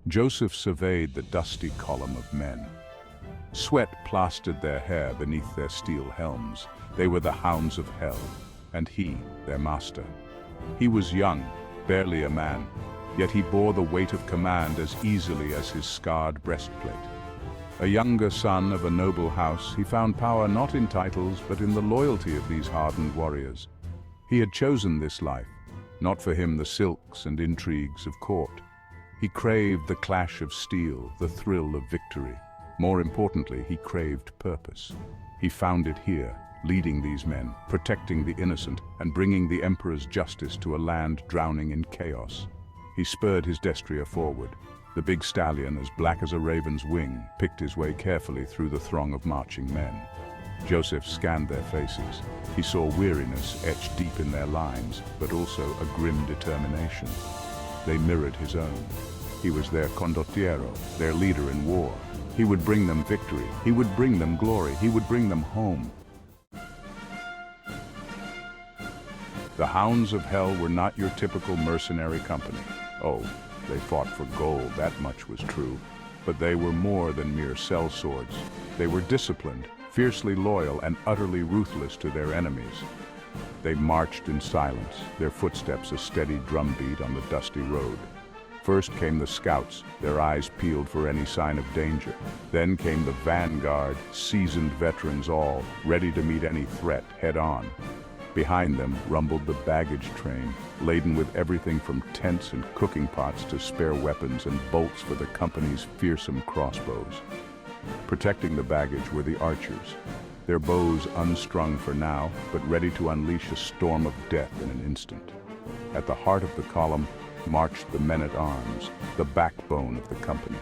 Joseph surveyed the dusty column of men. Sweat plastered their hair beneath their steel helms. They were the hounds of hell, and he, their master. He was young, barely a man, yet he bore the weight of command as easily as his scarred breastplate. A younger son of a noble house, he found power not in titles but in the loyalty of these hardened warriors. He had chosen this life, not for him the silks and intrigues of court. He craved the clash of steel, the thrill of victory. More importantly, he craved purpose. He found it here, leading these men, protecting the innocent, and bringing the emperor's justice to a land drowning in chaos. He spurred his destrier forward. The big stallion, as black as a raven's wing, picked his way carefully through the throng of marching men. Joseph scanned their faces. He saw weariness etched deep in their lines, but also a grim determination. They mirrored his own. He was their Condottiero, their leader in war. He would bring them victory. He would bring them glory. He would bring them home. The hounds of hell were not your typical mercenary company. Oh, they fought for gold, that much was true. But they were more than mere sellswords. They were disciplined, fiercely loyal, and utterly ruthless to their enemies. They marched in silence, their footsteps a steady drumbeat on the dusty road. First came the scouts, their eyes peeled for any sign of danger. Then came the vanguard, seasoned veterans all, ready to meet any threat head-on. Behind them rumbled the baggage train, laden with everything from tents and cooking pots to spare weapons and bolts for the company's fearsome crossbows. Protecting the baggage were the archers, their bows unstrung for now, but ready to unleash a storm of death in an instant. At the heart of the column marched the men-at-arms, the backbone of the company.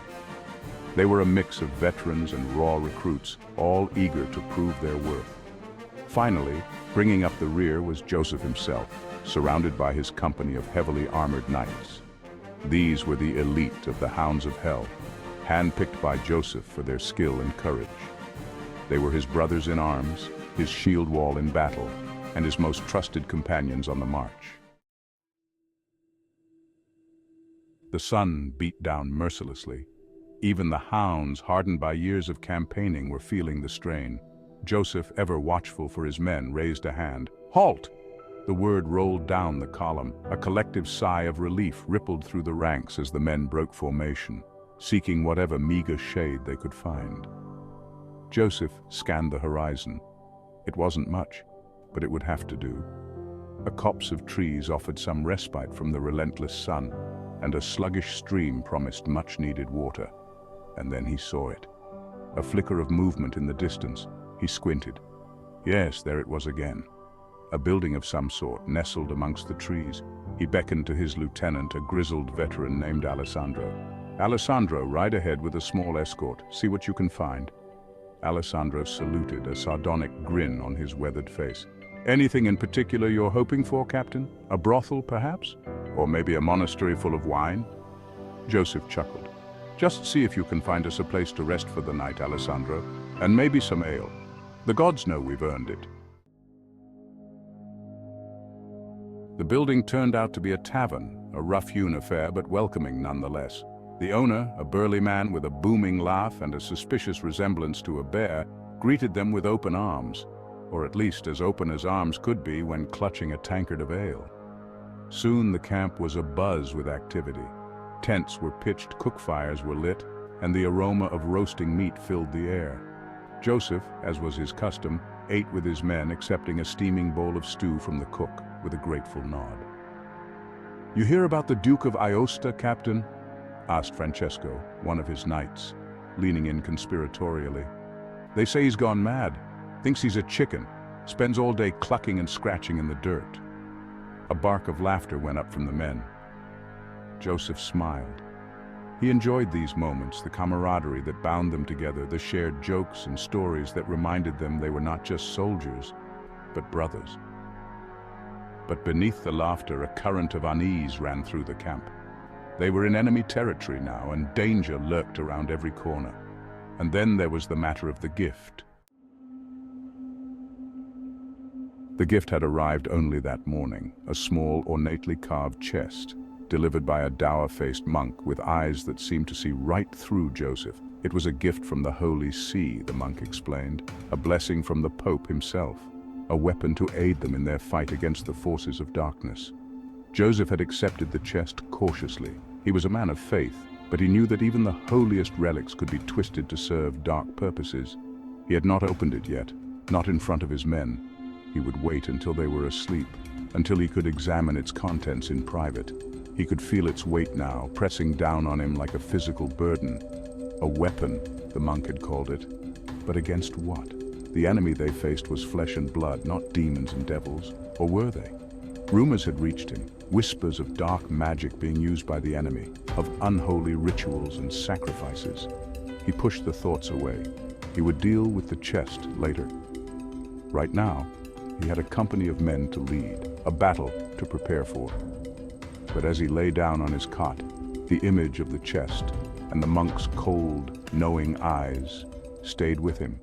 They were a mix of veterans and raw recruits, all eager to prove their worth. Finally, bringing up the rear was Joseph himself, surrounded by his company of heavily armored knights. These were the elite of the hounds of hell, handpicked by Joseph for their skill and courage. They were his brothers in arms, his shield wall in battle, and his most trusted companions on the march. The sun beat down mercilessly. Even the hounds, hardened by years of campaigning, were feeling the strain. Joseph, ever watchful for his men, raised a hand. "Halt!" The word rolled down the column. A collective sigh of relief rippled through the ranks as the men broke formation, seeking whatever meager shade they could find. Joseph scanned the horizon. It wasn't much, but it would have to do. A copse of trees offered some respite from the relentless sun, and a sluggish stream promised much-needed water. And then he saw it. A flicker of movement in the distance. He squinted. Yes, there it was again. A building of some sort, nestled amongst the trees. He beckoned to his lieutenant, a grizzled veteran named Alessandro. "Alessandro, ride ahead with a small escort. See what you can find." Alessandro saluted, a sardonic grin on his weathered face. "Anything in particular you're hoping for, Captain? A brothel, perhaps? Or maybe a monastery full of wine?" Joseph chuckled. "Just see if you can find us a place to rest for the night, Alessandro, and maybe some ale. The gods know we've earned it." The building turned out to be a tavern, a rough-hewn affair but welcoming nonetheless. The owner, a burly man with a booming laugh and a suspicious resemblance to a bear, greeted them with open arms, or at least as open as arms could be when clutching a tankard of ale. Soon the camp was abuzz with activity. Tents were pitched, cook fires were lit, and the aroma of roasting meat filled the air. Joseph, as was his custom, ate with his men, accepting a steaming bowl of stew from the cook with a grateful nod. "You hear about the Duke of Aosta, Captain?" asked Francesco, one of his knights, leaning in conspiratorially. "They say he's gone mad, thinks he's a chicken, spends all day clucking and scratching in the dirt." A bark of laughter went up from the men. Joseph smiled. He enjoyed these moments, the camaraderie that bound them together, the shared jokes and stories that reminded them they were not just soldiers, but brothers. But beneath the laughter, a current of unease ran through the camp. They were in enemy territory now, and danger lurked around every corner. And then there was the matter of the gift. The gift had arrived only that morning, a small, ornately carved chest. delivered by a dour-faced monk with eyes that seemed to see right through Joseph. It was a gift from the Holy See, the monk explained, a blessing from the Pope himself, a weapon to aid them in their fight against the forces of darkness. Joseph had accepted the chest cautiously. He was a man of faith, but he knew that even the holiest relics could be twisted to serve dark purposes. He had not opened it yet, not in front of his men. He would wait until they were asleep, until he could examine its contents in private. He could feel its weight now, pressing down on him like a physical burden. A weapon, the monk had called it. But against what? The enemy they faced was flesh and blood, not demons and devils. Or were they? Rumors had reached him, whispers of dark magic being used by the enemy, of unholy rituals and sacrifices. He pushed the thoughts away. He would deal with the chest later. Right now, he had a company of men to lead, a battle to prepare for. But as he lay down on his cot, the image of the chest and the monk's cold, knowing eyes stayed with him.